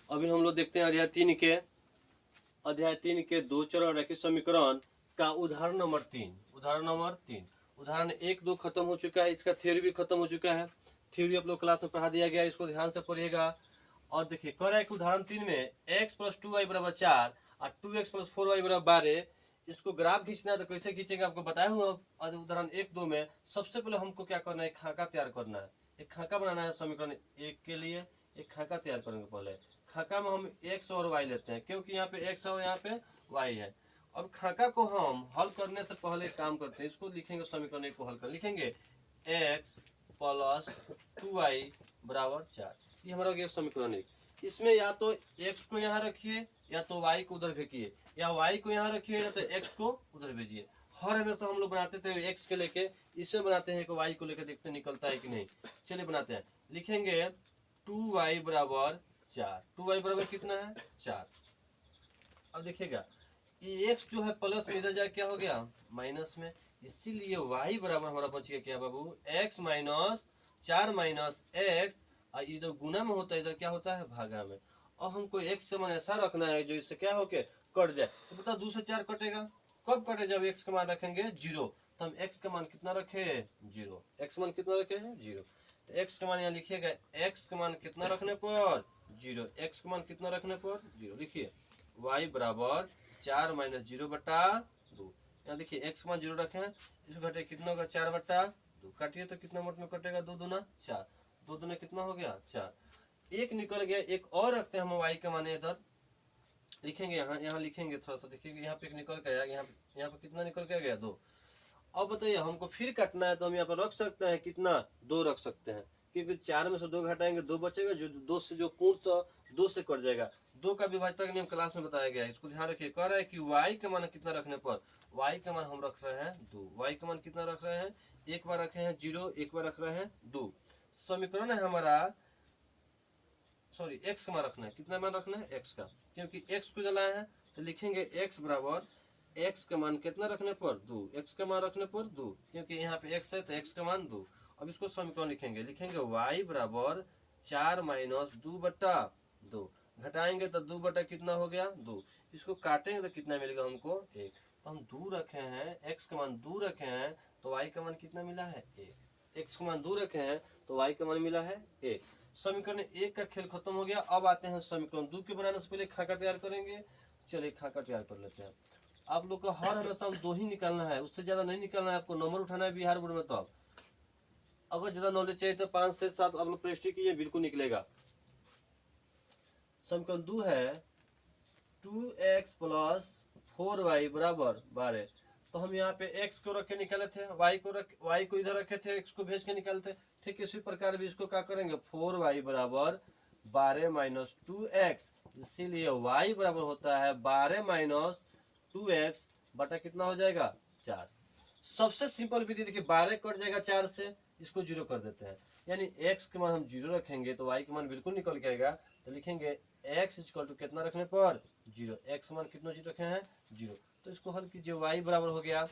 अभी हम लोग देखते हैं अध्याय 3 के दो चरण रैखिक समीकरण का उदाहरण नंबर 3। उदाहरण 1, 2 खत्म हो चुका है, इसका थ्योरी भी खत्म हो चुका है। थ्योरी आप लोग क्लास में पढ़ा दिया गया, इसको ध्यान से पढ़िएगा। और देखिए कह रहा है कि उदाहरण 3 में x + 2y = 4 और 2x + 4y = 12। इसको ग्राफ खींचना है तो कैसे खींचेंगे आपको बताया हुआ। उदाहरण 1, 2 में सबसे पहले हमको क्या करना है, खाका तैयार करना है। एक खाका बनाना है समीकरण 1 के लिए। एक खाका तैयार करेंगे। पहले खाका में हम x और y लेते हैं, क्योंकि यहाँ पे x और यहाँ पे y है। अब खाका को हम हल करने से पहले काम करते हैं, इसको लिखेंगे समीकरण 1 को हल कर लिखेंगे x + 2y = 4। ये हमारा हो गया समीकरण 1। इसमें या तो x को यहाँ रखिए या तो y को उधर फेंकिए, या y को यहाँ रखिए या तो x को उधर भेजिए। हर हमेशा हम लोग बनाते थे x के लेके, इसमें बनाते हैं कि y को लेकर देखते निकलता है कि नहीं। चलिए बनाते हैं। लिखेंगे 2y = 4। 2y बराबर कितना है, 4। अब देखिएगा ये x जो है प्लस में इधर जाए क्या हो गया, माइनस में। इसीलिए y बराबर हमारा बच गया क्या बाबू, x - 4 - x। और इधर गुना में होता है, इधर क्या होता है, भागा में। और हमको x का मान ऐसा रखना है जो इससे क्या होके कट जाए। तो बता 2 से 4 कटेगा, कब कटे, जब x का मान रखेंगे 0। तो हम x का मान कितना रखे, 0। x मान कितना रखे हैं, 0। तो x का मान यहाँ लिखिएगा, x का मान कितना रखने पर 0। x का मान कितना रखने पर 0 लिखिए। y बराबर 4 - 0/2। यहाँ देखिए x मान 0 रखे हैं, इसको घटे कितना होगा, 4/2। काटिए तो कितना मोट में कटेगा, 2 दूना 4। 2 दूना कितना हो गया, 4। एक निकल गया, एक और रखते हैं हम y का मान इधर लिखेंगे। यहाँ लिखेंगे थोड़ा सा, देखिए यहाँ पे एक निकल के आया, यहाँ पे कितना निकल के गया, 2। अब बताइए हमको फिर काटना है तो हम यहाँ पर रख सकते हैं कितना, 2 रख सकते हैं, क्योंकि 4 में से 2 घटाएंगे 2 बचेगा, जो 2 से जो पूर्ण 2 से कट जाएगा। 2 का विभाजक का नियम क्लास में बताया गया है, इसको ध्यान रखिए। कह रहा है कि y का मान कितना रखने पर, y का मान हम रख रहे हैं 2। y का मान कितना रख रहे हैं, एक बार रखे हैं 0, एक बार रख रहे हैं 2। समीकरण है हमारा, सॉरी x का मान रखना है, कितना मान रखना है, x का, क्योंकि x को जलाया है। तो लिखेंगे x बराबर, x का मान कितना रखने पर 2, x का मान रखने पर 2, क्योंकि यहाँ पे x है तो x का मान 2। अब इसको समीकरण लिखेंगे y बराबर 4 - 2/2। घटाएंगे तो 2 बटा कितना हो गया, 2। इसको काटेंगे तो कितना मिलेगा हमको, 1। तो हम 2 रखे हैं, x का मान 2 रखे हैं, तो y का मान कितना मिला है, 1। x का मान 2 रखे हैं तो y का मान मिला है 1। समीकरण 1 का खेल खत्म हो गया। अब आते हैं समीकरण 2 के बनाने से पहले खाका तैयार करेंगे। चलिए खाका तैयार कर लेते हैं। आप लोग का हर हमेशा हम 2 ही निकालना है, उससे ज्यादा नहीं निकालना है। आपको नंबर उठाना है बिहार बोर्ड में। तो अगर ज्यादा नॉलेज चाहिए तो 5 से 7 आप लोग प्रैक्टिस कीजिए, बिल्कुल निकलेगा। समीकरण 2 है 2x + 4y = 12। तो हम यहाँ पे x को रख के निकाले थे, y को इधर रखे थे, x को भेज के निकालते। ठीक इसी प्रकार भी इसको क्या करेंगे, 4y = 12 - 2x। इसीलिए y बराबर होता है 12 - 2x बटा कितना हो जाएगा, 4। सबसे सिंपल विधि देखिए, 12 कट जाएगा 4 से, इसको 0 कर देते हैं। यानी x के मान हम 0 रखेंगे तो y के मान बिल्कुल निकल के आएगा। तो लिखेंगे x = कितना रखने पर 0। x मान कितना 0 रखे हैं, 0। तो इसको हल कीजिए, y बराबर हो गया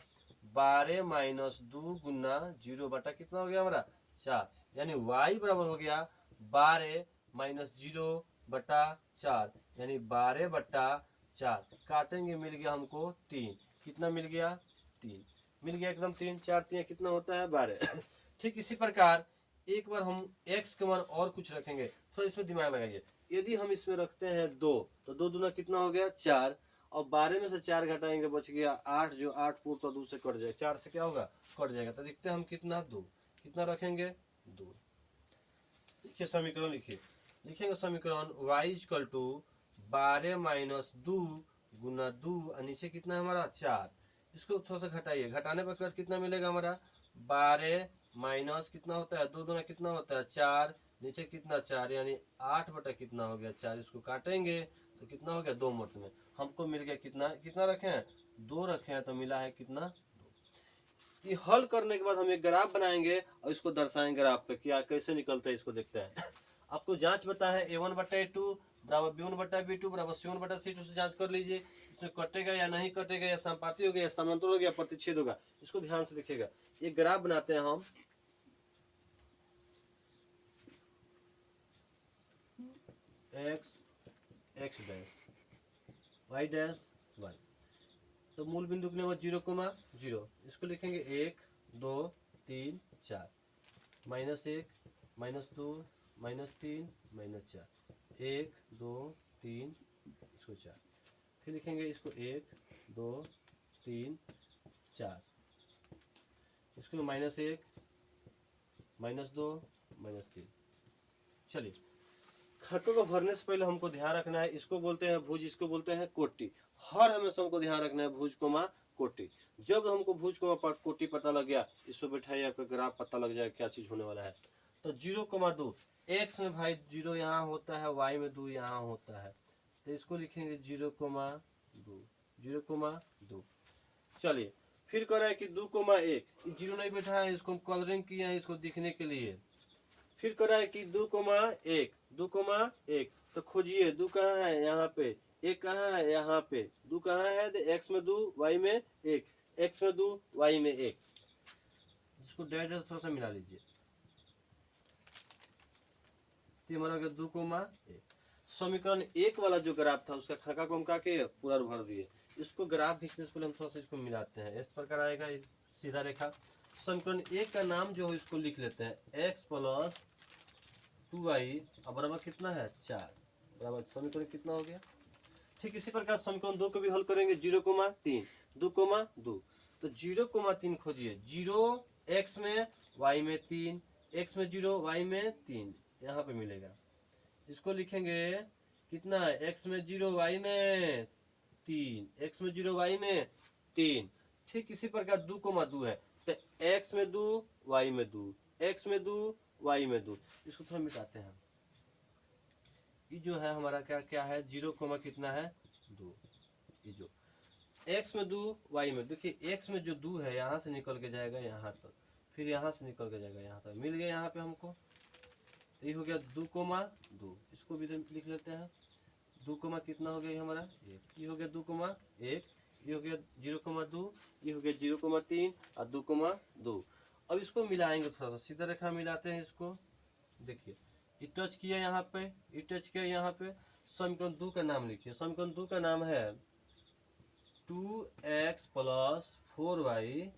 12 - 2 गुना 0 बटा कितना हो गया हमारा, 4। यानी y बराबर हो गया 12 - 0 बटा 4, यानी 12/4। काटेंगे, मिल गया हमको 3। कितना मिल गया, 3 मिल गया एकदम। 3 4 3 कितना होता है, 12। ठीक इसी प्रकार एक बार हम x के मान और कुछ रखेंगे, थोड़ा इसमें दिमाग लगाइए। यदि हम इसमें रखते हैं 2, तो 2 दूना कितना हो गया, 4। और 12 में से 4 घटाएंगे बच गया 8, जो 8 पूर्व 2 से कट जाए, 4 से क्या होगा, कट जाएगा। तो देखते हैं हम कितना, 2 कितना रखेंगे, 2। लिखिए समीकरण, लिखेंगे समीकरण y = 12 - 2 गुना 2 और नीचे कितना है हमारा, 4। इसको थोड़ा सा घटाइए, घटाने पर बाद कितना मिलेगा हमारा, 12 माइनस कितना होता है, 2 दूना कितना होता है, 4। नीचे कितना, 4, यानी 8 बटा कितना हो गया, 4। इसको काटेंगे तो कितना हो गया, 2 मुठ में हमको मिल गया कितना, कितना रखे हैं, 2 रखे हैं, तो मिला है कितना, 2। ये हल करने के बाद हम एक ग्राफ बनाएंगे और इसको दर्शाएंगे ग्राफ पे, क्या कैसे निकलता है, इसको देखते हैं। आपको जांच बता है a1/a2 बराबर b1/b2 बराबर c1/c2 से जांच कर लीजिए। इसमें कटेगा या नहीं कटेगा, या समानुपाती होगा या समांतर होगा या प्रतिच्छेद होगा, इसको ध्यान से देखिएगा। ये ग्राफ बनाते हैं हम। x x dash y dash y. तो मूल बिंदु के लिए 0,0, इसको लिखेंगे 1 2 3 4, -1 -2 -3 -4, 1 2 3 इसको 4, फिर लिखेंगे इसको 1 2 3 4, इसको -1 -2 -3। चलिए, खकों को भरने से पहले हमको ध्यान रखना है, इसको बोलते हैं भुज, इसको बोलते हैं कोटि। हर हमेशा हमको ध्यान रखना है भुज कोमा कोटि। जब हमको भुज कोमा कोटि पता लग गया, इसको बैठाइए, आपका ग्राफ पता लग जाएगा क्या चीज होने वाला है। तो 0,2 एक्स में भाई 0 यहाँ होता है, वाई में 2 यहाँ होता है, तो इसको लिखेंगे 0,2 0,2। चलिए, फिर कह रहा है कि 2,1, 0 नहीं बैठा है, इसको हम कलरिंग किया है इसको दिखने के लिए। फिर कर रहा है कि 2,1 2,1, तो खोजिए 2 कहाँ है, यहाँ पे 1 कहाँ है, यहाँ पे 2 कहाँ है, तो एक्स में 2 वाई में 1, एक्स में 2 वाई में 1, जिसको डायरेक्ट थोड़ा सा मिला लीजिए, तो हमारा 2,1। समीकरण 1 वाला जो ग्राफ था उसका खाका को हम के पूरा भर दिए। इसको ग्राफ खींचने से पहले हम थोड़ा सा इसको मिलाते हैं, इस प्रकार आएगा सीधा रेखा। समीकरण 1 का नाम जो है इसको लिख लेते हैं, x + 2y बराबर कितना है 4, बराबर समीकरण कितना हो गया। ठीक इसी प्रकार समीकरण 2 को भी हल करेंगे, 0,3 2,2, तो 0,3 खोजिए, 0 x में y में 3, x में 0 y में 3, यहाँ पे मिलेगा। इसको लिखेंगे कितना है, x में 0 y में 3, x में 0 y में 3। ठीक इसी प्रकार 2,2 है, तो x में 2 y में 2, x में 2 y में 2, इसको थोड़ा मिटाते हैं। ये जो है हमारा क्या क्या है, 0, कितना है 2, ये जो x में 2 y में, देखिए x में जो 2 है यहाँ से निकल के जाएगा यहाँ तक, फिर यहाँ से निकल के जाएगा यहाँ तक, मिल गया यहाँ पे हमको। तो ये हो गया 2,2, इसको भी लिख लेते हैं, 2, कितना हो गया हमारा 1, ये हो गया 2,1, ये हो गया 0,2, ये हो गया 0,3 और 2,2। अब इसको मिलाएंगे, थोड़ा सा सीधा रेखा मिलाते हैं इसको। देखिए ये टच किया यहाँ पे, ये टच किया यहाँ पे। समीकरण 2 का नाम लिखिए, समीकरण 2 का नाम है 2x + 4y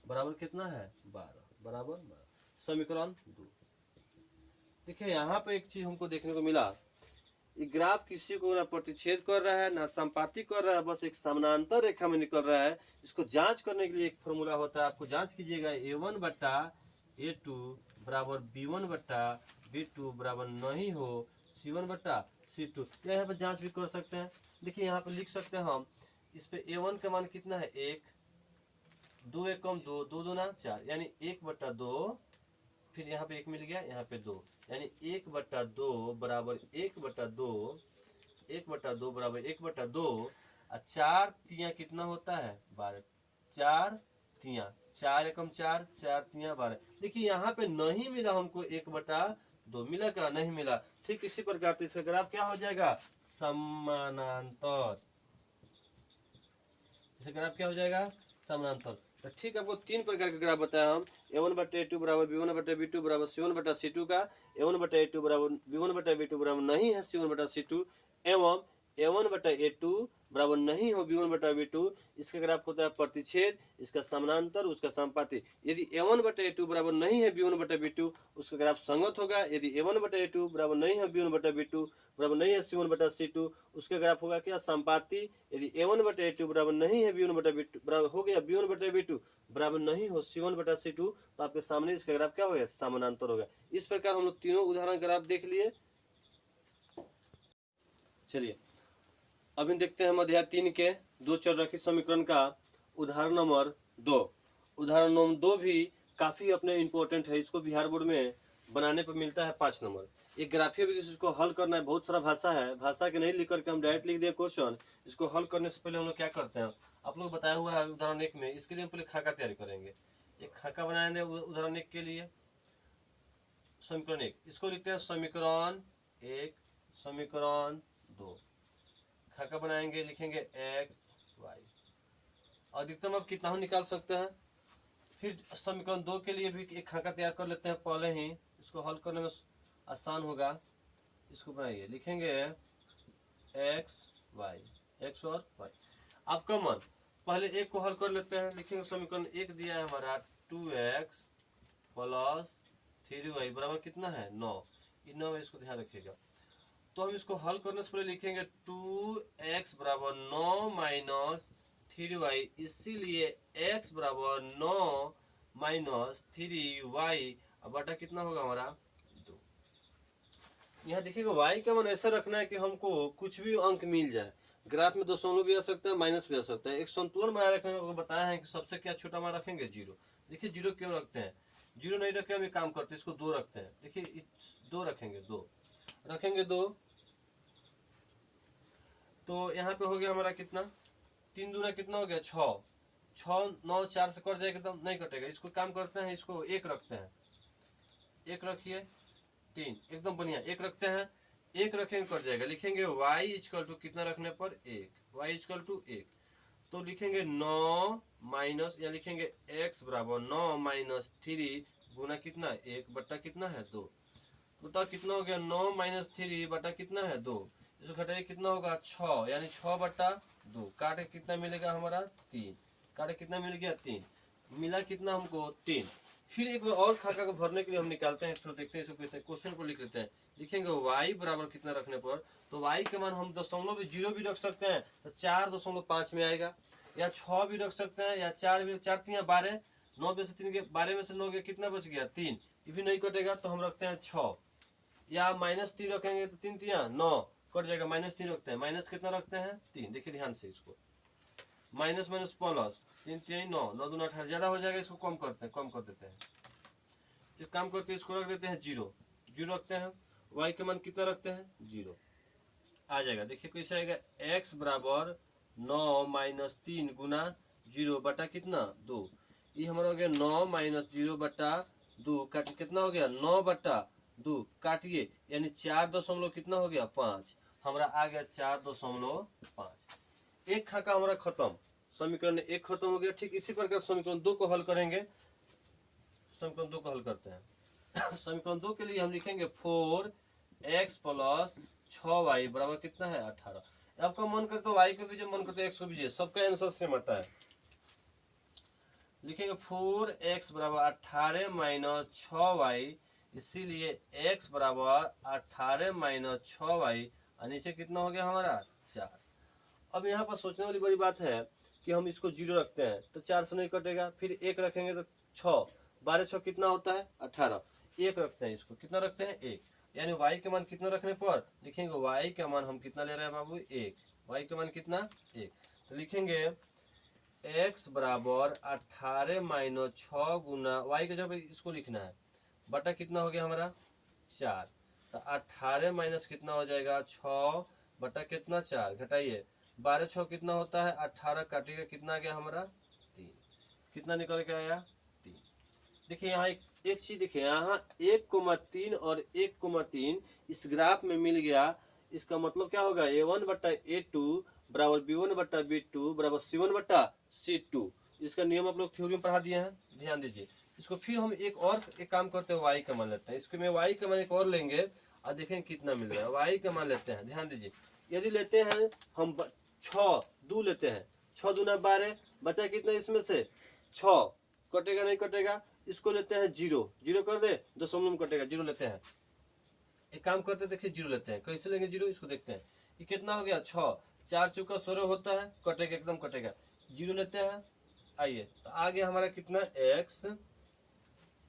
बराबर कितना है 12, बराबर 12, समीकरण 2। देखिए यहाँ पे एक चीज हमको देखने को मिला, ये ग्राफ किसी को ना प्रतिच्छेद कर रहा है ना संपाती कर रहा है, बस एक समानांतर रेखा में निकल रहा है। इसको जांच करने के लिए एक फॉर्मूला होता है, आपको जांच कीजिएगा, a1/a2 बराबर b1/b2 बराबर नहीं हो c1/c2। यहाँ पर जांच भी कर सकते हैं। देखिए यहाँ पे लिख सकते हैं हम, इस पे a1 का मान कितना है 1, 2 1 कम 2, 2 2 4, यानी 1/2, फिर यहाँ पे 1 मिल गया, यहाँ पे 2, यानी 1/2 बराबर 1/2, 1/2 बराबर 1/2, और 4 तिया कितना होता है 12, 4 तिया 4 एकम 4, 4 तिया 12। देखिए यहाँ पे नहीं मिला हमको 1/2, मिला क्या, नहीं मिला। ठीक इसी प्रकार से इसका ग्राफ क्या हो जाएगा, समानांतर। इसका ग्राफ क्या हो जाएगा, समानांतर। तो ठीक आपको 3 प्रकार के ग्राफ बताया हम, a1/a2 बराबर b1/b2 बराबर c1/c2 का, a1/a2 बराबर b1/b2 बराबर नहीं है c1/c2, एवं a1/a2 बराबर नहीं हो b1/b2। इसका ग्राफ होता है प्रतिच्छेद, इसका समानांतर, उसका संपाती। यदि a1/a2 बराबर नहीं है b1/b2, उसका ग्राफ संगत होगा। यदि a1/a2 बराबर नहीं है b1/b2 बराबर नहीं है c1/c2, उसका ग्राफ होगा क्या, संपाती। यदि a1/a2 बराबर नहीं है b1/b2 बराबर हो गया b1/b2 बराबर नहीं हो c1/c2, तो आपके सामने इसका ग्राफ क्या हो गया, समानांतर होगा। इस प्रकार हम लोग तीनों उदाहरण ग्राफ देख लिए। चलिए अभी देखते हैं हम अध्याय 3 के 2 चररैखिक समीकरण का उदाहरण नंबर 2। उदाहरण नंबर 2 भी काफी अपने इम्पोर्टेंट है, इसको बिहार बोर्ड में बनाने पर मिलता है 5 नंबर। एक ग्राफीय विधि से इसको हल करना है, बहुत सारा भाषा है, भाषा के नहीं लिख करके हम डायरेक्ट लिख दिए क्वेश्चन। इसको हल करने से पहले हम लोग क्या करते हैं, आप लोग बताया हुआ है उदाहरण 1 में, इसके लिए हम पहले खाका तैयारी करेंगे। एक खाका बनाएंगे उदाहरण 1 के लिए। समीकरण 1 इसको लिखते हैं समीकरण 1, समीकरण 2। खाका बनाएंगे, लिखेंगे x y, अधिकतम अब कितना हो निकाल सकते हैं। फिर समीकरण 2 के लिए भी एक खाका तैयार कर लेते हैं पहले ही, इसको हल करने में आसान होगा। इसको बनाइए, लिखेंगे एक्स वाई, एक्स और वाई। अब कॉमन पहले एक को हल कर लेते हैं। लिखेंगे समीकरण एक दिया है हमारा 2x प्लस 3y बराबर कितना है 9। इन 9 में इसको ध्यान रखिएगा। तो हम इसको हल करने से पहले लिखेंगे 2x बराबर 9 माइनस 3y, इसीलिए x बराबर 9 माइनस 3y बटा कितना होगा हमारा 2। यहाँ देखिएगा y का मान ऐसा रखना है कि हमको कुछ भी अंक मिल जाए। ग्राफ में दशमलव भी आ सकता है, माइनस भी आ सकता है। एक संतुलन बनाए रखने में आपको बताया है कि सबसे क्या छोटा मान रखेंगे 0। देखिए 0 क्यों रखते हैं, 0 नहीं रखे हम एक काम करते हैं, इसको 2 रखते हैं। देखिए 2 रखेंगे, 2 रखेंगे 2, तो यहाँ पे हो गया हमारा कितना, 3 दूना कितना हो गया 6, 6 9 4 से कट जाएगा, एकदम नहीं कटेगा। इसको काम करते हैं, इसको 1 रखते हैं, 1 रखिए 3, एकदम बढ़िया 1 रखते हैं। 1 रखेंगे कट जाएगा। लिखेंगे y इक्वल टू कितना रखने पर 1, y इक्वल टू 1, तो लिखेंगे 9 माइनस, या लिखेंगे x बराबर 9 माइनस 3 गुना कितना 1 बट्टा कितना है 2। बताओ कितना हो गया 9 माइनस 3 बटा कितना है 2। इसको घटाइए कितना होगा 6, यानी 6 बटा 2। काटे कितना मिलेगा हमारा 3, काटे कितना मिल गया 3, मिला कितना हमको 3। फिर एक बार और खाका को भरने के लिए हम निकालते हैं, इसको देखते हैं इसको कैसे। क्वेश्चन को लिख लेते हैं। लिखेंगे y बराबर कितना रखने पर, तो y के मान हम दशमलव भी 0 भी रख सकते हैं तो 4.5 में आएगा, या 6 भी रख सकते हैं, या 4 भी, 4 3 12, 9 में से 3 के 12 में से 9 गया कितना बच गया 3, ये भी नहीं कटेगा तो हम रखते हैं 6, या -3 रखेंगे तो 3 3 9 कट जाएगा, -3 रखते हैं, माइनस कितना रखते हैं 3। देखिए ध्यान से, इसको माइनस माइनस प्लस 3 3 9, 9 2 18 ज्यादा हो जाएगा, इसको कम करते हैं, कम कर देते हैं। जो काम करते हैं इसको रख देते हैं 0, 0 रखते हैं। y के मान कितना रखते हैं 0 आ जाएगा। देखिए कैसे आएगा, x बराबर 9 माइनस 3 गुना 0 बटा कितना 2। ये हमारा हो गया 9 माइनस 0 बटा 2, काट कितना हो गया 9 बटा 2, काटिए यानी 4 कितना हो गया 5, हमारा आ गया 4.5। एक खाका हमारा खत्म, समीकरण 1 खत्म हो गया। ठीक इसी प्रकार समीकरण 2 को हल करेंगे। समीकरण 2 को हल करते हैं। समीकरण 2 के लिए हम लिखेंगे 4x प्लस 6y बराबर कितना है 18। आपका मन करता है y को भी, मन करता है x को भी, सबका आंसर सेम आता है। लिखेंगे 4x बराबर 18 माइनस 6y, इसीलिए x बराबर 18 माइनस 6y, और नीचे कितना हो गया हमारा 4। अब यहाँ पर सोचने वाली बड़ी बात है कि हम इसको 0 रखते हैं तो 4 से नहीं कटेगा, फिर 1 रखेंगे तो 6, 12 6 कितना होता है 18, 1 रखते हैं, इसको कितना रखते हैं 1, यानी y के मान कितना रखने पर, लिखेंगे y का मान हम कितना ले रहे हैं बाबू 1, y का मान कितना 1, तो लिखेंगे x बराबर 18 माइनस 6 गुना y का, जब इसको लिखना है बटा कितना हो गया हमारा 4, तो 18 माइनस कितना हो जाएगा 6 बटा कितना 4, घटाइए 12 6 कितना होता है 18, काटिएगा कितना आ गया हमारा 3, कितना निकल के आया 3। देखिए यहाँ एक चीज देखिए, यहाँ 1,3 और 1,3 इस ग्राफ में मिल गया। इसका मतलब क्या होगा a1 बट्टा a2 बराबर b1 बट्टा b2 बराबर c1 बट्टा c2। इसका नियम आप लोग थ्योरी में पढ़ा दिए हैं, ध्यान दीजिए। इसको फिर हम एक काम करते हैं, y का मान लेते हैं। इसको में y का मान एक और लेंगे और देखें कितना मिल रहा है। y का मान लेते हैं, ध्यान दीजिए। यदि लेते हैं हम 6 2 लेते हैं, 6 दूना 12, बचा कितना इसमें से 6, कटेगा नहीं कटेगा। इसको लेते हैं 0, 0 कर दे, दशमलव में कटेगा, 0 लेते हैं। एक काम करते हैं, देखिए 0 लेते हैं, कैसे लेंगे 0, इसको देखते हैं। ये कितना हो गया 6, 4 चौका 16 होता है, कटेगा एकदम कटेगा, 0 लेते हैं। आइए तो आ गया हमारा कितना x,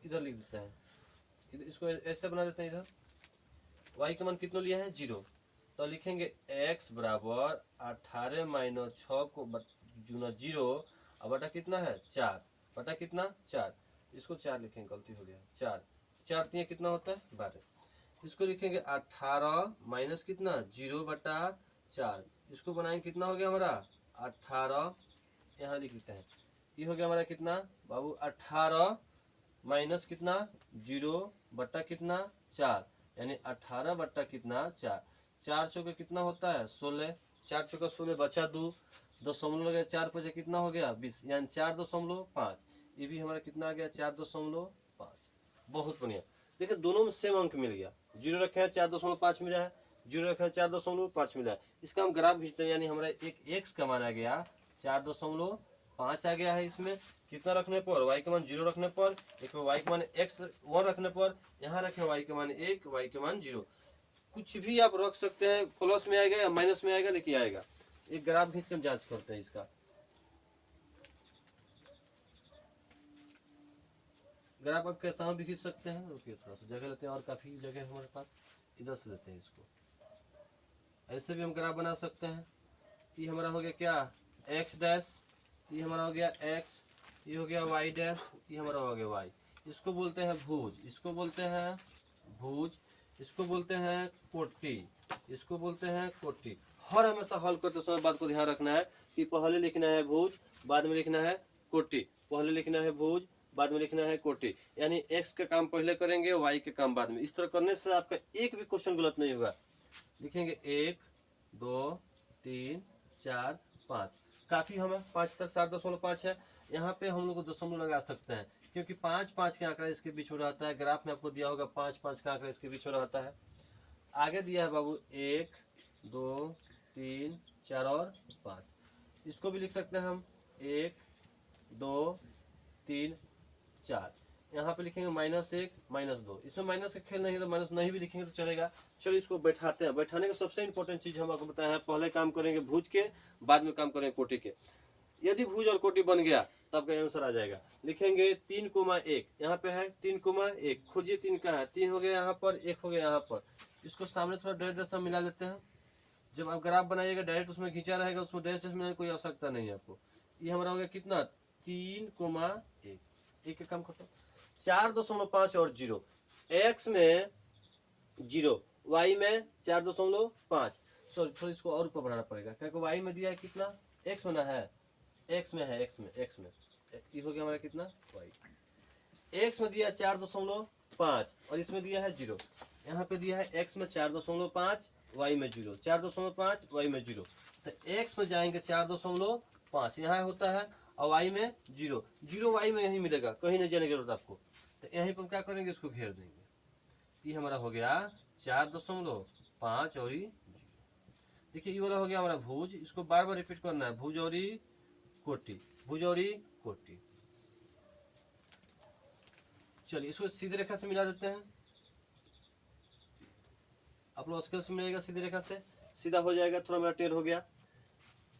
इधर लिख देते हैं, इसको ऐसे बना देते हैं। इधर y का मान कितना लिया है 0, तो लिखेंगे x बराबर 18 माइनस 6 को गुना 0 और बटा कितना है 4, बटा कितना 4, इसको 4 लिखेंगे, गलती हो गया 4, 4 3 कितना होता है 12। इसको लिखेंगे 18 माइनस कितना 0 बटा 4, इसको बनाएंगे कितना हो गया हमारा 18, यहाँ लिख लेते हैं। ये हो गया हमारा कितना बाबू 18 माइनस कितना 0 बटा कितना 4, यानी 18 बट्टा कितना 4, 4 चौके कितना होता है 16, 4 चौका 16 बचा 2, दशमलव लगे 4 बजे कितना हो गया 20, यानी 4.5। ये भी हमारा कितना आ गया 4.5। बहुत बढ़िया। देखिए दोनों में सेम अंक मिल गया, 0 रखे हैं 4.5 मिला है, जीरो रखे 4.5 मिला। इसका हम ग्राफ खींचते हैं, यानी हमारा एक एक्स का मान आ गया 4.5 आ गया है। इसमें कितना रखने पर, वाई का मान 0 रखने पर, एक में वाई का मान x 1 रखने पर, यहाँ रखे वाई का मान 1, वाई का मान 0। कुछ भी आप रख सकते हैं, प्लस में आएगा या माइनस में आएगा, लेकिन आएगा। एक ग्राफ खींच कर जांच करते हैं इसका। ग्राफ आप कैसा भी खींच सकते हैं। रुकिए थोड़ा सा जगह लेते हैं, और काफी जगह है हमारे पास, इधर से लेते हैं इसको। ऐसे भी हम ग्राफ बना सकते हैं। ये हमारा हो गया क्या, एक्स डैश, ये हमारा हो गया एक्स, ये हो गया वाई डैश, ये हमारा हो गया वाई। इसको बोलते हैं भुज, इसको बोलते हैं भुज, इसको बोलते हैं कोटि, इसको बोलते हैं कोटि। हर हमेशा हल करते समय बात को ध्यान रखना है कि पहले लिखना है भुज, बाद में लिखना है कोटि। पहले लिखना है भुज, बाद में लिखना है कोटि, यानी एक्स का काम पहले करेंगे, वाई के काम बाद में। इस तरह करने से आपका एक भी क्वेश्चन गलत नहीं होगा। लिखेंगे 1 2 3 4 5, काफी हमें 5 तक 7.5 है। यहाँ पे हम लोग को दशमलव लगा सकते हैं, क्योंकि 5 5 का आंकड़ा इसके बीच में रहता है। ग्राफ में आपको दिया होगा 5 5 का आंकड़ा इसके बीच में रहता है। आगे दिया है बाबू 1 2 3 4 और 5। इसको भी लिख सकते हैं हम 1 2 3 4। यहाँ पे लिखेंगे -1 -2। इसमें माइनस का खेल नहीं है, तो माइनस नहीं भी लिखेंगे तो चलेगा। चलो इसको बैठाते हैं। बैठाने का सबसे इंपॉर्टेंट चीज हम आपको बताया है, पहले काम करेंगे भुज के, बाद में काम करेंगे कोटि के। यदि भुज और कोटि बन गया तब का आंसर आ जाएगा। लिखेंगे 3,1, यहाँ पे है 3,1। खोजिए 3 का है, 3 हो गया यहाँ पर, 1 हो गया यहाँ पर। इसको सामने थोड़ा डैश सब मिला लेते हैं। जब आप ग्राफ बनाइएगा डायरेक्ट उसमें खींचा रहेगा, उसमें डैश मिलाने की कोई आवश्यकता नहीं है आपको। ये हमारा हो गया कितना, 3,1। एक काम खत्म। 4.5 और 0, एक्स में 0, वाई में 4.5। सॉरी थोड़ा इसको और ऊपर बढ़ाना पड़ेगा, क्योंकि वाई में दिया है कितना, एक्स में ना है, एक्स में है, एक्स में ये हो गया हमारा कितना, वाई। एक्स में दिया 4.5 और इसमें दिया है 0। यहाँ पे दिया है एक्स में 4.5, वाई में 0, 4.5 वाई में 0। तो एक्स में जाएंगे 4.5, यहाँ होता है, और वाई में 0, 0 वाई में यही मिलेगा, कहीं नहीं जाने की जरूरत आपको। तो यहीं पर क्या करेंगे, इसको घेर देंगे। ये हमारा हो गया 4.5 और 0। देखिए ये वाला हो गया हमारा भुज। इसको बार बार रिपीट करना है, भुज और कोटि, भुज और कोटि। चलिए इसको सीधी रेखा से मिला देते हैं। आप लोग स्केल से मिलेगा सीधी रेखा से, सीधा हो जाएगा। थोड़ा मेरा टेढ़ हो गया।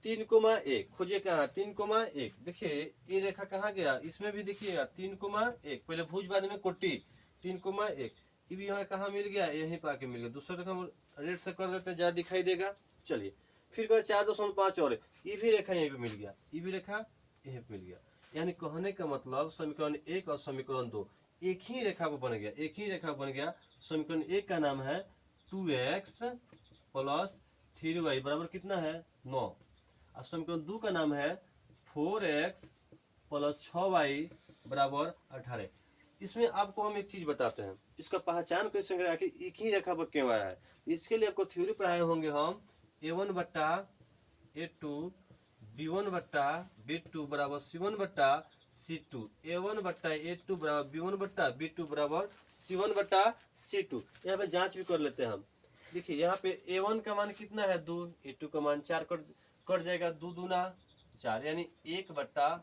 3,1 खोजिए कहाँ, 3,1। देखिए ये रेखा कहाँ गया, इसमें भी देखिएगा 3,1, पहले भुज बाद में कोटि, 3,1। ये भी हमारा कहाँ मिल गया, यहीं पर आके मिल गया। दूसरा रेखा हम रेड से कर देते हैं, ज्यादा दिखाई देगा। चलिए फिर 4.5 और ये भी रेखा यहीं पे मिल गया, ये भी रेखा यहीं पे मिल गया। यानी कहने का मतलब समीकरण 1 और समीकरण 2 एक ही रेखा पर बन गया, एक ही रेखा बन गया। समीकरण 1 का नाम है 2x + 3y बराबर कितना है, 9। और समीकरण 2 का नाम है 4x + 6y बराबर 18। इसमें आपको हम एक चीज बताते हैं, इसका पहचान कैसे करें कि एक ही रेखा पर क्यों आया है। इसके लिए आपको थ्योरी पढ़ाए होंगे हम, a1/a2 b1/b2 बराबर c1/c2, a1/a2 बराबर b1/b2 बराबर c1/c2। यहाँ पे जांच भी कर लेते हैं हम। देखिए यहाँ पे a1 का मान कितना है 2, a2 का मान 4 कट जाएगा, 2 दूना 4 यानी 1/2।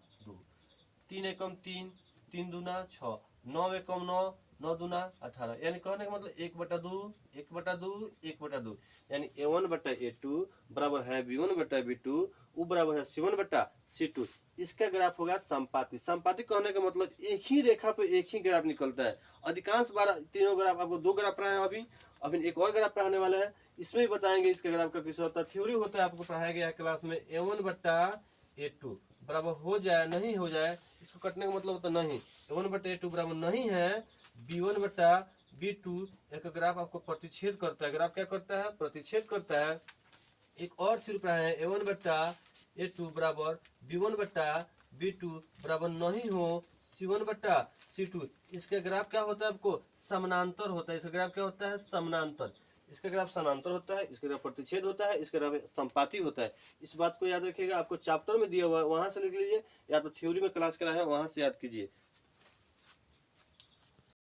3 एकम 3, 3 दूना 6, 9 एकम 9, 9 दूना 18। यानी कहने का मतलब 1/2, 1/2, 1/2। यानी a1/a2 बराबर है b1/b2, वो बराबर है c1/c2। इसका ग्राफ होगा संपाती। संपाती कहने का मतलब एक ही रेखा पे एक ही ग्राफ निकलता है। अधिकांश बार तीनों ग्राफ, आपको 2 ग्राफ पढ़ाए हैं, अभी एक और ग्राफ पढ़ाने वाले हैं, इसमें भी बताएंगे इसका ग्राफ का किस होता है। थ्योरी होता है, आपको पढ़ाया गया है क्लास में, a1/a2 बराबर हो जाए नहीं हो जाए, इसको कटने का मतलब होता नहीं। a1/a2 बराबर नहीं है b1/b2। एक ग्राफ आपको प्रतिच्छेद करता है। ग्राफ क्या करता है, प्रतिच्छेद करता है। एक और थ्योरी पढ़ाया है, a1/a2 बराबर b1/b2 बराबर नहीं हो c1/c2। इसका ग्राफ क्या होता है, आपको समानांतर होता है। इसका ग्राफ क्या होता है, समानांतर। इसका ग्राफ समानांतर होता है, इसका ग्राफ प्रतिच्छेद होता है, इसका ग्राफ संपाती होता है। इस बात को याद रखिएगा। आपको चैप्टर में दिया हुआ है, वहां से लिख लीजिए, या तो थ्योरी में क्लास करा है वहां से याद कीजिए।